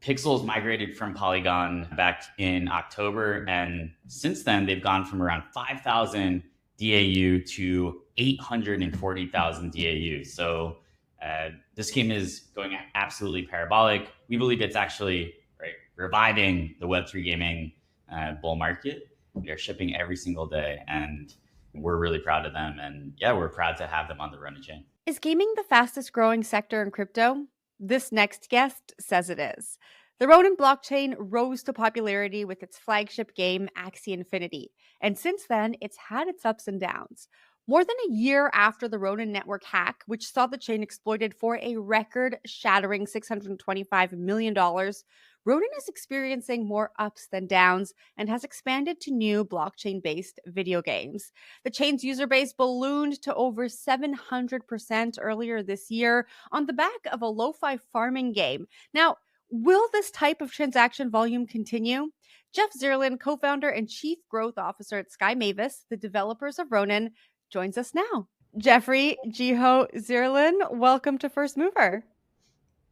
Pixels migrated from Polygon back in October, and since then they've gone from around 5,000 DAU to 840,000 DAU. So this game is going absolutely parabolic. We believe it's actually reviving the Web3 gaming bull market. They're shipping every single day, and we're really proud of them. And yeah, we're proud to have them on the Ronin chain. Is gaming the fastest growing sector in crypto? This next guest says it is. The Ronin blockchain rose to popularity with its flagship game, Axie Infinity, and since then, it's had its ups and downs. More than a year after the Ronin network hack, which saw the chain exploited for a record-shattering $625 million, Ronin is experiencing more ups than downs and has expanded to new blockchain-based video games. The chain's user base ballooned to over 700% earlier this year on the back of a lo-fi farming game. Now, will this type of transaction volume continue? Jeff Zirlin, co-founder and chief growth officer at Mavis, the developers of Ronin, joins us now. Jeffrey Jiho Zirlin, welcome to First Mover.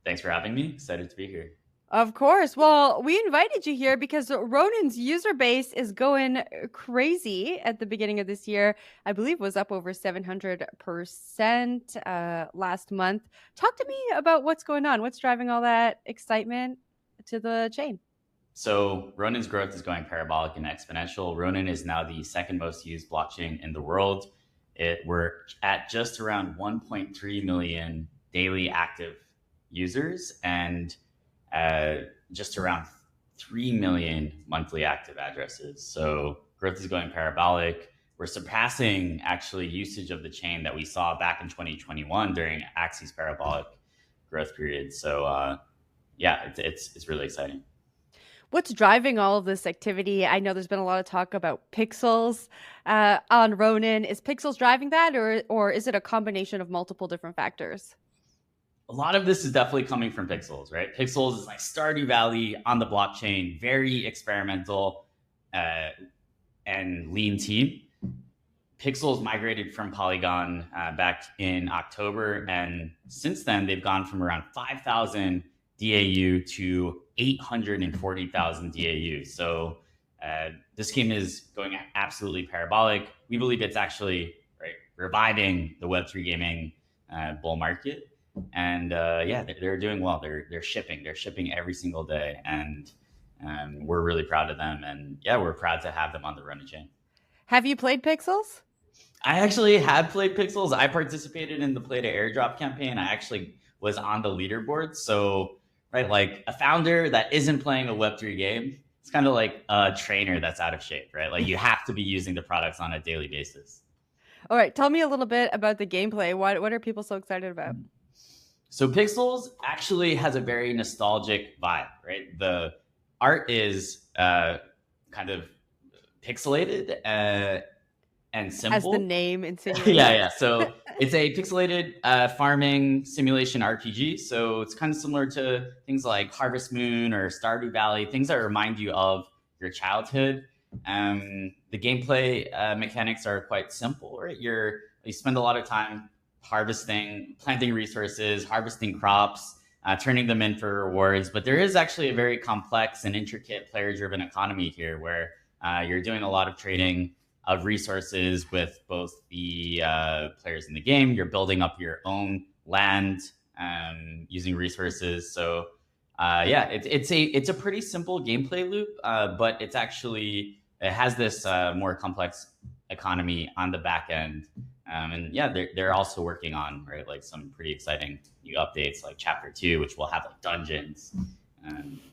Thanks for having me. Excited to be here. Of course. Well, we invited you here because Ronin's user base is going crazy at the beginning of this year. I believe was up over 700% last month. Talk to me about what's going on. What's driving all that excitement to the chain? So Ronin's growth is going parabolic and exponential. Ronin is now the second most used blockchain in the world. We're at just around 1.3 million daily active users and just around 3 million monthly active addresses. So growth is going parabolic. We're surpassing actually usage of the chain that we saw back in 2021 during Axie's parabolic growth period. So yeah, it's really exciting. What's driving all of this activity? I know there's been a lot of talk about pixels on Ronin. Is pixels driving that, or is it a combination of multiple different factors? A lot of this is definitely coming from Pixels, right? Pixels is like Stardew Valley on the blockchain, very experimental and lean team. Pixels migrated from Polygon back in October, and since then they've gone from around 5,000 DAU to 840,000 DAU. So this game is going absolutely parabolic. We believe it's actually reviving the Web3 gaming bull market. And yeah, they're doing well. They're shipping every single day, and we're really proud of them. And yeah, we're proud to have them on the Ronin chain. Have you played Pixels? I actually have played Pixels. I participated in the Play to Airdrop campaign. I actually was on the leaderboard. So like a founder that isn't playing a Web3 game, it's kind of like a trainer that's out of shape, right? Like you have to be using the products on a daily basis. All right, tell me a little bit about the gameplay. What are people so excited about? So Pixels actually has a very nostalgic vibe, right? The art is kind of pixelated and simple. As the name insinuates. Yeah. So it's a pixelated farming simulation RPG. So it's kind of similar to things like Harvest Moon or Stardew Valley, things that remind you of your childhood. The gameplay mechanics are quite simple, right? You spend a lot of time harvesting, planting resources, harvesting crops, turning them in for rewards. But there is actually a very complex and intricate player-driven economy here where you're doing a lot of trading of resources with both the players in the game. You're building up your own land using resources. So yeah, it's a pretty simple gameplay loop, but it has this more complex economy on the back end. And yeah, they're also working on like some pretty exciting new updates, like Chapter 2, which will have like dungeons.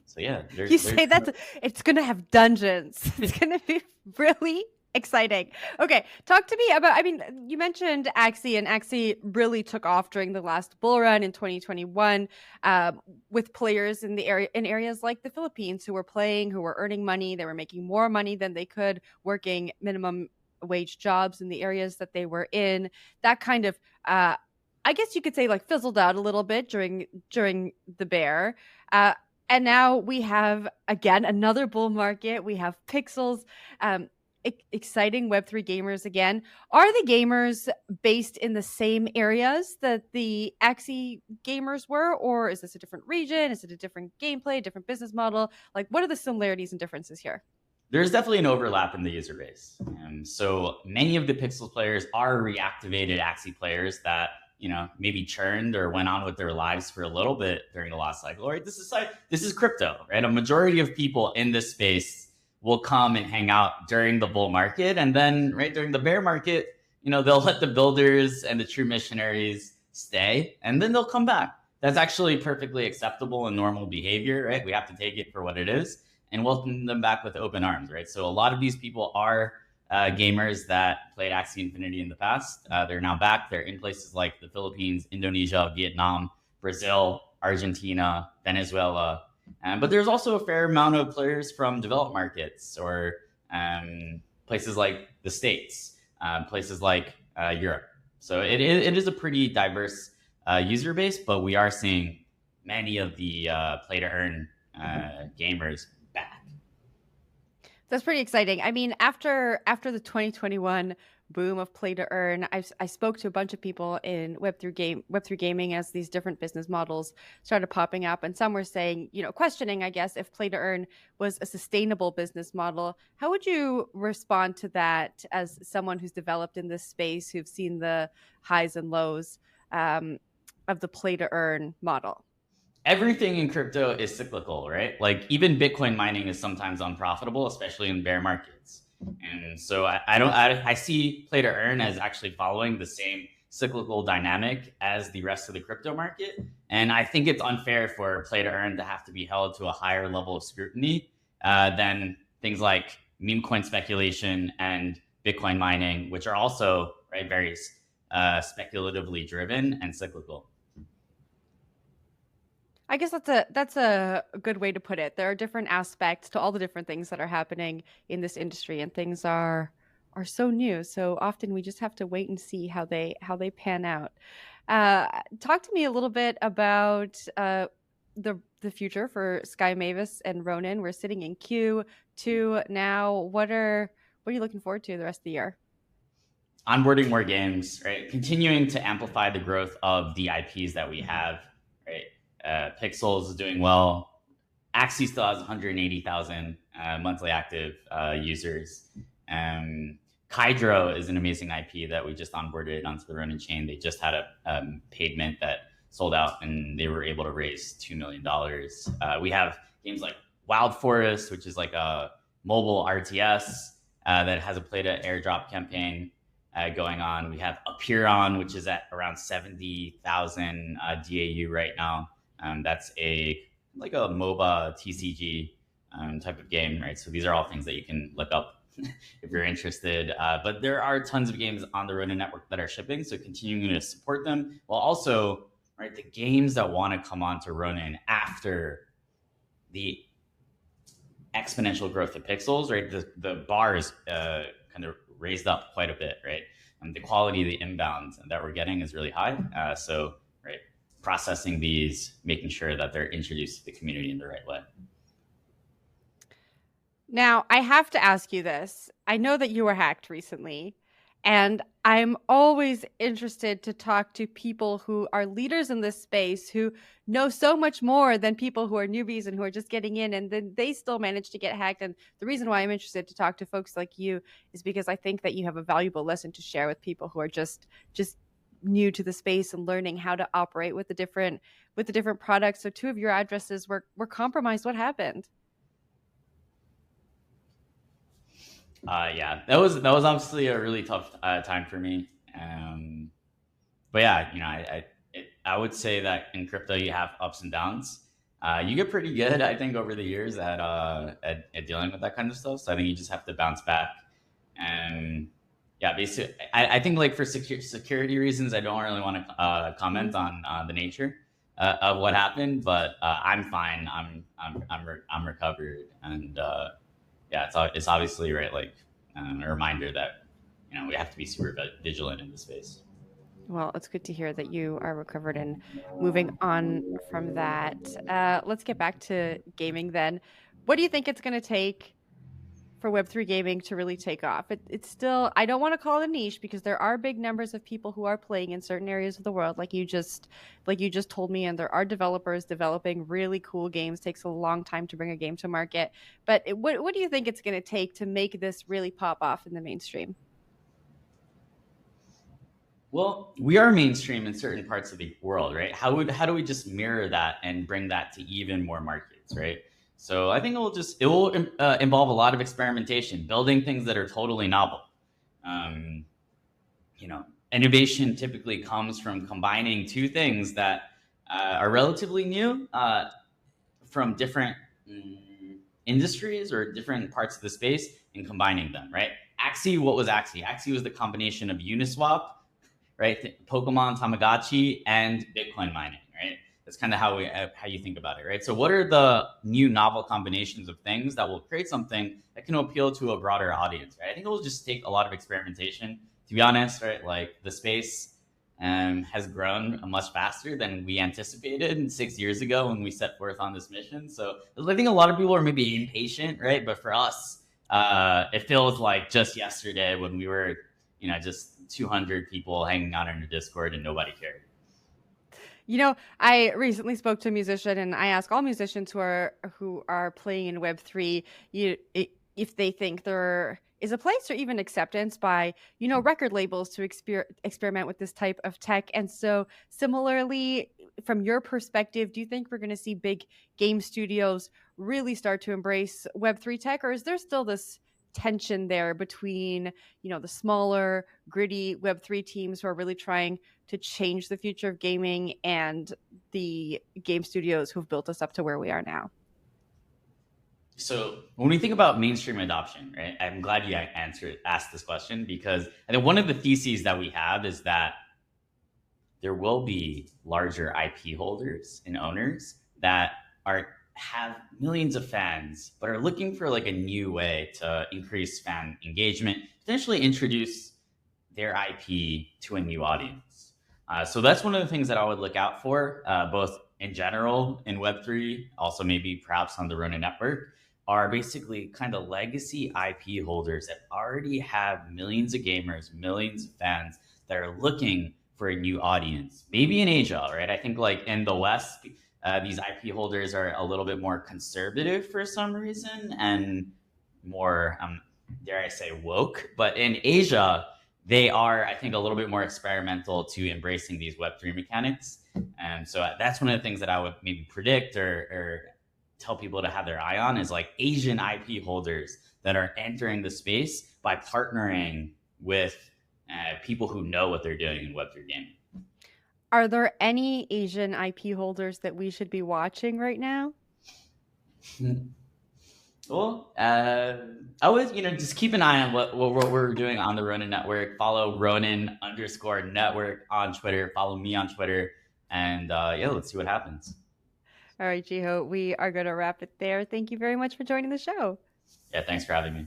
So yeah, you say that it's gonna have dungeons. It's gonna be really exciting. Okay, talk to me about. I mean, you mentioned Axie, and Axie really took off during the last bull run in 2021, with players in areas like the Philippines who were earning money. They were making more money than they could working minimum wage jobs in the areas that they were in. That kind of I guess you could say like fizzled out a little bit during the bear, and now we have again another bull market. We have Pixels. exciting Web3 gamers again. Are the gamers based in the same areas that the Axie gamers were, or is this a different region? Is it a different gameplay, different business model? Like, what are the similarities and differences here? There's definitely an overlap in the user base. So many of the Pixels players are reactivated Axie players that maybe churned or went on with their lives for a little bit during the last cycle. Right? This is crypto, right? A majority of people in this space will come and hang out during the bull market, and then right during the bear market, they'll let the builders and the true missionaries stay, and then they'll come back. That's actually perfectly acceptable and normal behavior, right? We have to take it for what it is and welcome them back with open arms, right? So a lot of these people are gamers that played Axie Infinity in the past. They're now back. They're in places like the Philippines, Indonesia, Vietnam, Brazil, Argentina, Venezuela. But there's also a fair amount of players from developed markets or places like the States, places like Europe. So it is a pretty diverse user base, but we are seeing many of the play to earn gamers back. That's pretty exciting. I mean, after the 2021 boom of play to earn, I spoke to a bunch of people in Web3 gaming as these different business models started popping up, and some were saying, questioning, I guess, if play to earn was a sustainable business model. How would you respond to that as someone who's developed in this space, who've seen the highs and lows of the play to earn model? Everything in crypto is cyclical, right? Like even Bitcoin mining is sometimes unprofitable, especially in bear markets. And so I see play to earn as actually following the same cyclical dynamic as the rest of the crypto market. And I think it's unfair for play to earn to have to be held to a higher level of scrutiny than things like meme coin speculation and Bitcoin mining, which are also very speculatively driven and cyclical. I guess that's a good way to put it. There are different aspects to all the different things that are happening in this industry, and things are so new. So often we just have to wait and see how they pan out. Talk to me a little bit about the future for Sky Mavis and Ronin. We're sitting in Q2 now. What are you looking forward to the rest of the year? Onboarding more games, right? Continuing to amplify the growth of the IPs that we have, right? Pixels is doing well. Axie still has 180,000 monthly active users. Kydro is an amazing IP that we just onboarded onto the Ronin chain. They just had a paid mint that sold out, and they were able to raise $2 million. We have games like Wild Forest, which is like a mobile RTS that has a play to airdrop campaign going on. We have Apeiron, which is at around 70,000 DAU right now. That's like a MOBA TCG type of game, right? So these are all things that you can look up if you're interested. But there are tons of games on the Ronin network that are shipping, so continuing to support them, while also the games that want to come onto Ronin after the exponential growth of Pixels, right? The bar is kind of raised up quite a bit, right? And the quality of the inbound that we're getting is really high. So processing these, making sure that they're introduced to the community in the right way. Now, I have to ask you this. I know that you were hacked recently, and I'm always interested to talk to people who are leaders in this space, who know so much more than people who are newbies and who are just getting in, and then they still manage to get hacked. And the reason why I'm interested to talk to folks like you is because I think that you have a valuable lesson to share with people who are just new to the space and learning how to operate with the different products. So 2 of your addresses were compromised. What happened? Yeah, that was obviously a really tough time for me. But yeah, I would say that in crypto you have ups and downs. You get pretty good, I think, over the years at dealing with that kind of stuff. So I think you just have to bounce back. And yeah, basically, I think like for security reasons, I don't really want to comment on the nature of what happened. But I'm fine. I'm recovered, and yeah, it's obviously like a reminder that we have to be super vigilant in this space. Well, it's good to hear that you are recovered and moving on from that. Let's get back to gaming then. What do you think it's going to take for Web3 gaming to really take off. It's still, I don't want to call it a niche because there are big numbers of people who are playing in certain areas of the world, like you just told me, and there are developers developing really cool games. It takes a long time to bring a game to market. But what do you think it's going to take to make this really pop off in the mainstream? Well, we are mainstream in certain parts of the world, right? How do we just mirror that and bring that to even more markets, right? So I think it will involve a lot of experimentation, building things that are totally novel. Um, you know, innovation typically comes from combining two things that are relatively new from different industries or different parts of the space and combining them, right? Axie, what was Axie? Axie was the combination of Uniswap, right? Pokemon, Tamagotchi, and Bitcoin mining, right? That's kind of how you think about it, right? So what are the new novel combinations of things that will create something that can appeal to a broader audience, right? I think it will just take a lot of experimentation, to be honest, right? Like the space has grown much faster than we anticipated 6 years ago when we set forth on this mission. So I think a lot of people are maybe impatient, right? But for us, it feels like just yesterday when we were, just 200 people hanging out in a Discord and nobody cared. I recently spoke to a musician, and I ask all musicians who are playing in Web3, if they think there is a place or even acceptance by record labels to experiment with this type of tech. And so, similarly, from your perspective, do you think we're going to see big game studios really start to embrace Web3 tech, or is there still this tension there between the smaller, gritty Web3 teams who are really trying to change the future of gaming and the game studios who've built us up to where we are now? So when we think about mainstream adoption, right, I'm glad you asked this question because I think one of the theses that we have is that there will be larger IP holders and owners that have millions of fans, but are looking for like a new way to increase fan engagement, potentially introduce their IP to a new audience. So that's one of the things that I would look out for, both in general in Web3, also maybe perhaps on the Ronin network, are basically kind of legacy IP holders that already have millions of gamers, millions of fans that are looking for a new audience. Maybe in Asia, right? I think like in the West, these IP holders are a little bit more conservative for some reason and more, dare I say, woke. But in Asia, they are, I think, a little bit more experimental to embracing these Web3 mechanics. And so that's one of the things that I would maybe predict or tell people to have their eye on is like Asian IP holders that are entering the space by partnering with people who know what they're doing in Web3 gaming. Are there any Asian IP holders that we should be watching right now? Well, I would, just keep an eye on what we're doing on the Ronin network. Follow Ronin_network on Twitter. Follow me on Twitter. And let's see what happens. All right, Jiho, we are going to wrap it there. Thank you very much for joining the show. Yeah, thanks for having me.